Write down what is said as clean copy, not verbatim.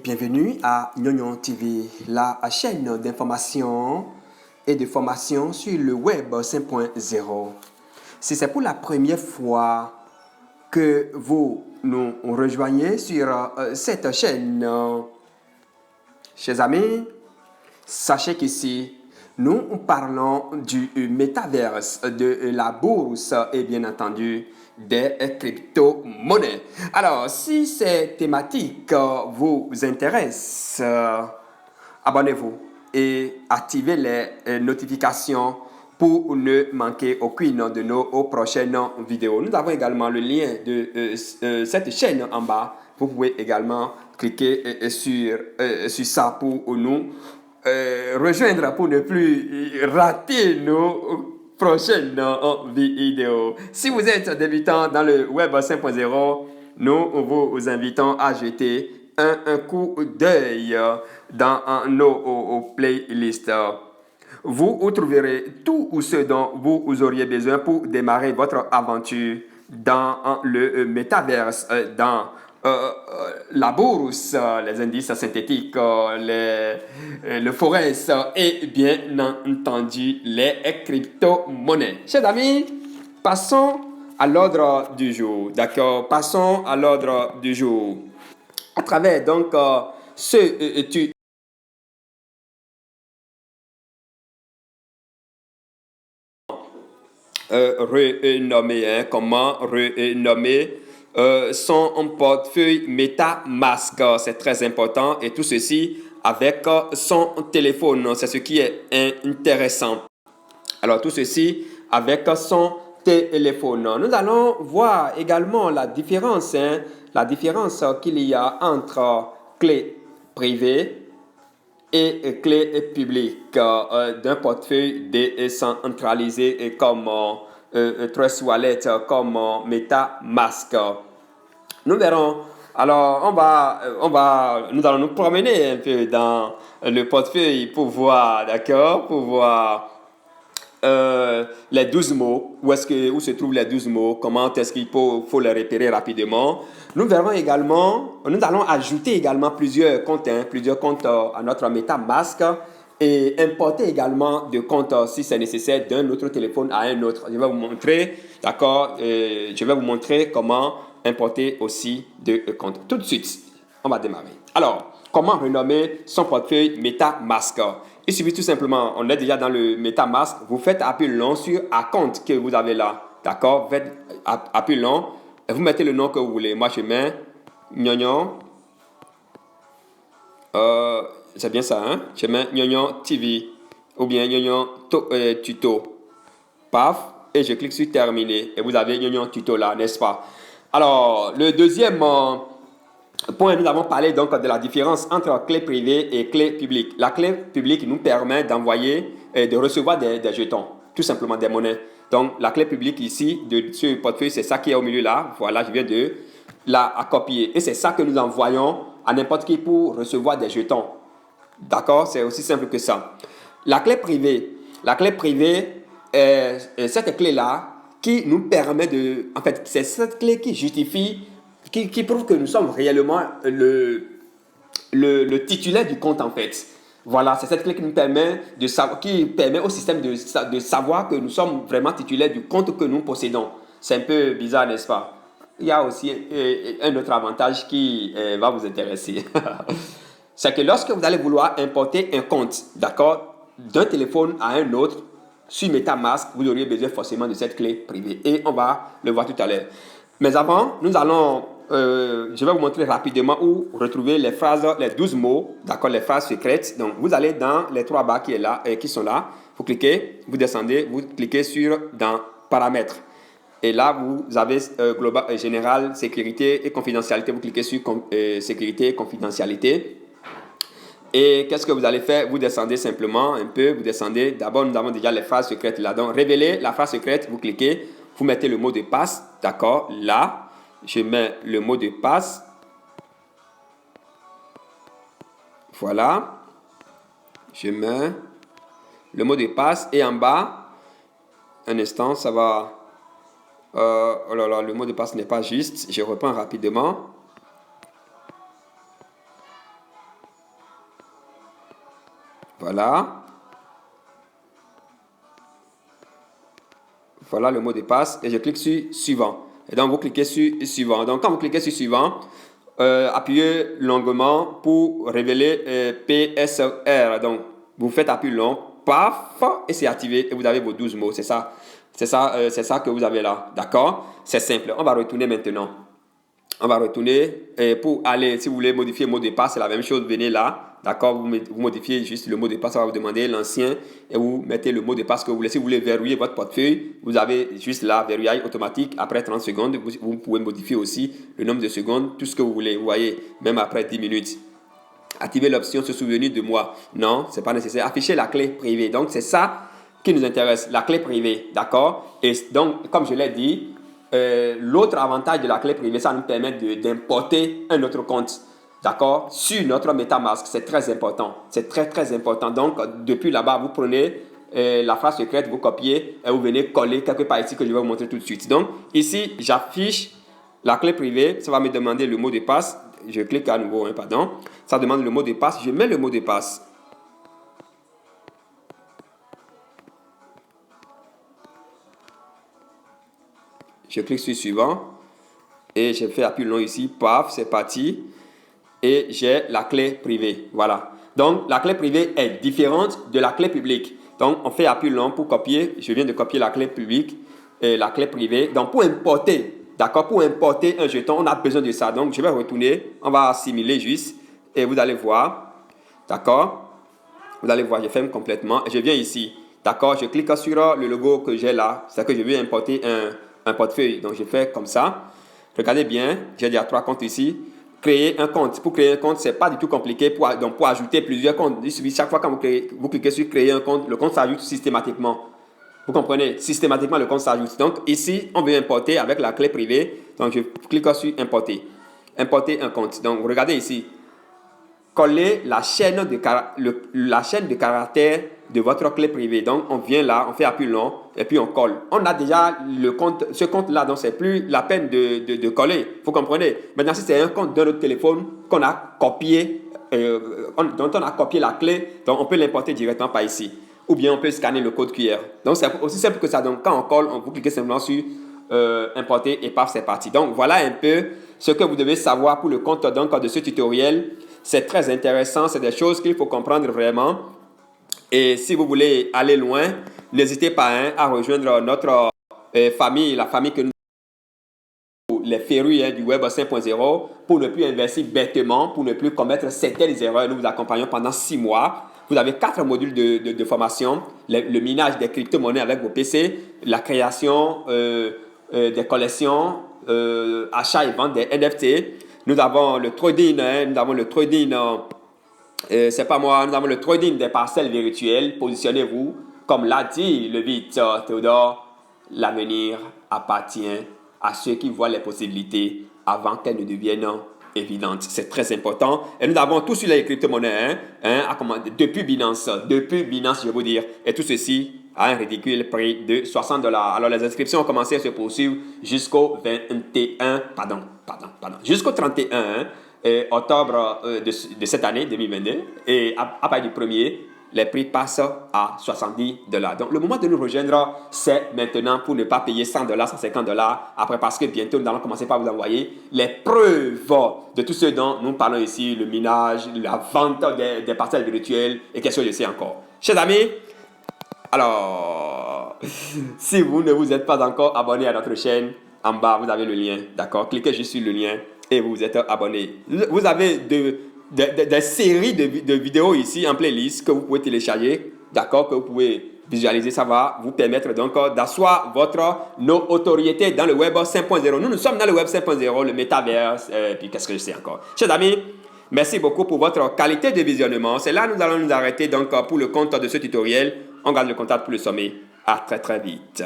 Bienvenue à Nyonyon TV, la chaîne d'information et de formation sur le web 5.0. Si c'est pour la première fois que vous nous rejoignez sur cette chaîne, chers amis, sachez qu'ici, nous parlons du métaverse, de la bourse et bien entendu des crypto-monnaies. Alors, si ces thématiques vous intéressent, abonnez-vous et activez les notifications pour ne manquer aucune de nos prochaines vidéos. Nous avons également le lien de cette chaîne en bas. Vous pouvez également cliquer sur ça pour nous rejoindre pour ne plus rater nos prochaines vidéos. Si vous êtes débutant dans le web 5.0, nous vous invitons à jeter un coup d'œil dans nos playlists. Vous trouverez tout ce dont vous auriez besoin pour démarrer votre aventure dans le métaverse, dans la bourse, les indices synthétiques, le forex et bien entendu les crypto-monnaies. Chers amis, passons à l'ordre du jour. D'accord, passons à l'ordre du jour. À travers donc renommer, comment renommer son portefeuille MetaMask. C'est très important et tout ceci avec son téléphone. C'est ce qui est intéressant. Alors tout ceci avec son téléphone. Nous allons voir également la différence qu'il y a entre clé privée et clé publique d'un portefeuille décentralisé comme Trust Wallet, comme MetaMask. Nous verrons. Alors, nous allons nous promener un peu dans le portefeuille pour voir, d'accord, pour voir les 12 mots, où se trouvent les 12 mots, comment est-ce qu'il faut les repérer rapidement. Nous verrons également, nous allons ajouter également plusieurs comptes à notre MetaMask et importer également des comptes si c'est nécessaire d'un autre téléphone à un autre. Je vais vous montrer, d'accord, je vais vous montrer comment importer aussi des comptes. Tout de suite, on va démarrer. Alors, comment renommer son portefeuille MetaMask? Il suffit tout simplement, on est déjà dans le MetaMask, vous faites appui long sur un compte que vous avez là. D'accord? Vous faites appui long et vous mettez le nom que vous voulez. Moi, je mets Nyonyon. C'est bien ça, hein? Je mets Nyonyon TV ou bien Nyonyon Tuto. Paf, et je clique sur terminer. Et vous avez Nyonyon Tuto là, n'est-ce pas? Alors, le deuxième point, nous avons parlé donc de la différence entre clé privée et clé publique. La clé publique nous permet d'envoyer et de recevoir des jetons, tout simplement des monnaies. Donc, la clé publique ici, de ce portefeuille, c'est ça qui est au milieu là. Voilà, je viens de la copier. Et c'est ça que nous envoyons à n'importe qui pour recevoir des jetons. D'accord? C'est aussi simple que ça. La clé privée est cette clé-là qui nous permet de... En fait, c'est cette clé qui justifie, qui prouve que nous sommes réellement le titulaire du compte, en fait. Voilà, c'est cette clé qui nous permet qui permet au système de savoir que nous sommes vraiment titulaires du compte que nous possédons. C'est un peu bizarre, n'est-ce pas? Il y a aussi un autre avantage qui va vous intéresser. C'est que lorsque vous allez vouloir importer un compte, d'accord, d'un téléphone à un autre, sur MetaMask, vous auriez besoin forcément de cette clé privée. Et on va le voir tout à l'heure. Mais avant, nous allons... je vais vous montrer rapidement où retrouver les phrases, les 12 mots, d'accord, les phrases secrètes. Donc, vous allez dans les trois barres qui sont là. Vous cliquez, vous descendez, vous cliquez sur dans paramètres. Et là, vous avez global, général, sécurité et confidentialité. Vous cliquez sur sécurité et confidentialité. Et qu'est-ce que vous allez faire? Vous descendez simplement un peu. Vous descendez. D'abord, nous avons déjà les phrases secrètes là. Donc, révéler la phrase secrète. Vous cliquez. Vous mettez le mot de passe. D'accord. Là, je mets le mot de passe. Voilà. Je mets le mot de passe. Et en bas, un instant, ça va... oh là là, le mot de passe n'est pas juste. Je reprends rapidement. Voilà. Voilà le mot de passe et je clique sur suivant. Et donc, vous cliquez sur suivant. Donc, quand vous cliquez sur suivant, appuyez longuement pour révéler PSR. Donc, vous faites appui long, paf, et c'est activé et vous avez vos 12 mots. C'est ça. C'est ça que vous avez là. D'accord? C'est simple. On va retourner maintenant. On va retourner pour aller, si vous voulez modifier le mot de passe, c'est la même chose, venez là, d'accord, vous modifiez juste le mot de passe, ça va vous demander l'ancien et vous mettez le mot de passe que vous voulez. Si vous voulez verrouiller votre portefeuille, vous avez juste là, verrouillage automatique, après 30 secondes, vous pouvez modifier aussi le nombre de secondes, tout ce que vous voulez, vous voyez, même après 10 minutes. Activez l'option se souvenir de moi. Non, c'est pas nécessaire. Affichez la clé privée. Donc, c'est ça qui nous intéresse, la clé privée, d'accord? Et donc, comme je l'ai dit, l'autre avantage de la clé privée, ça nous permet d'importer un autre compte, d'accord, sur notre MetaMask. C'est très important. C'est très, très important. Donc, depuis là-bas, vous prenez la phrase secrète, vous copiez et vous venez coller quelque part ici que je vais vous montrer tout de suite. Donc, ici, j'affiche la clé privée. Ça va me demander le mot de passe. Je clique à nouveau, pardon. Ça demande le mot de passe. Je mets le mot de passe. Je clique sur suivant et je fais appui long ici, paf, c'est parti et j'ai la clé privée, voilà. Donc la clé privée est différente de la clé publique. Donc on fait appui long pour copier, je viens de copier la clé publique et la clé privée. Donc pour importer, d'accord, pour importer un jeton, on a besoin de ça. Donc je vais retourner, on va assimiler juste et vous allez voir, d'accord, vous allez voir, je ferme complètement et je viens ici, d'accord, je clique sur le logo que j'ai là, c'est que je veux importer un portefeuille. Donc, je fais comme ça. Regardez bien, j'ai déjà 3 comptes ici. Créer un compte. Pour créer un compte, ce n'est pas du tout compliqué. Donc, pour ajouter plusieurs comptes, il suffit chaque fois quand vous cliquez sur créer un compte, le compte s'ajoute systématiquement. Vous comprenez? Systématiquement, le compte s'ajoute. Donc, ici, on veut importer avec la clé privée. Donc, je clique sur importer. Importer un compte. Donc, regardez ici. Coller la chaîne de caractères de votre clé privée. Donc, on vient là, on fait appui long et puis on colle. On a déjà le compte, ce compte-là, donc c'est plus la peine de coller. Vous comprenez? Maintenant, si c'est un compte de notre téléphone qu'on a copié, dont on a copié la clé, donc on peut l'importer directement par ici. Ou bien on peut scanner le code QR. Donc, c'est aussi simple que ça. Donc, quand on colle, vous cliquez simplement sur importer et paf, c'est parti. Donc, voilà un peu ce que vous devez savoir pour le compte donc, de ce tutoriel. C'est très intéressant, c'est des choses qu'il faut comprendre vraiment. Et si vous voulez aller loin, n'hésitez pas à rejoindre notre famille, la famille que nous les férus du Web 5.0 pour ne plus investir bêtement, pour ne plus commettre certaines erreurs. Nous vous accompagnons pendant 6 mois. Vous avez 4 modules de formation, le minage des crypto-monnaies avec vos PC, la création des collections, achat et vente des NFT. Nous avons le trading, c'est pas moi, nous avons le trading des parcelles virtuelles. Positionnez-vous, comme l'a dit le Victor Théodore, l'avenir appartient à ceux qui voient les possibilités avant qu'elles ne deviennent évidentes. C'est très important. Et nous avons tout sur les crypto-monnaies, depuis Binance, je veux dire. Et tout ceci à un ridicule prix de $60. Alors les inscriptions ont commencé à se poursuivre jusqu'au jusqu'au 31 octobre de cette année 2022. Et à partir du 1er, les prix passent à $70. Donc, le moment de nous rejoindre, c'est maintenant pour ne pas payer $100, $150 après, parce que bientôt, nous allons commencer par vous envoyer les preuves de tout ce dont nous parlons ici, le minage, la vente des parcelles virtuelles et qu'est-ce que je sais encore. Chers amis, alors, si vous ne vous êtes pas encore abonné à notre chaîne, en bas, vous avez le lien, d'accord? Cliquez juste sur le lien et vous êtes abonné. Vous avez des séries de vidéos ici en playlist que vous pouvez télécharger, d'accord, que vous pouvez visualiser. Ça va vous permettre donc d'asseoir votre notoriété dans le Web 5.0. Nous sommes dans le Web 5.0, le métaverse, puis qu'est-ce que je sais encore. Chers amis, merci beaucoup pour votre qualité de visionnement. C'est là que nous allons nous arrêter donc pour le compte de ce tutoriel. On garde le contact pour le sommet. À très très vite.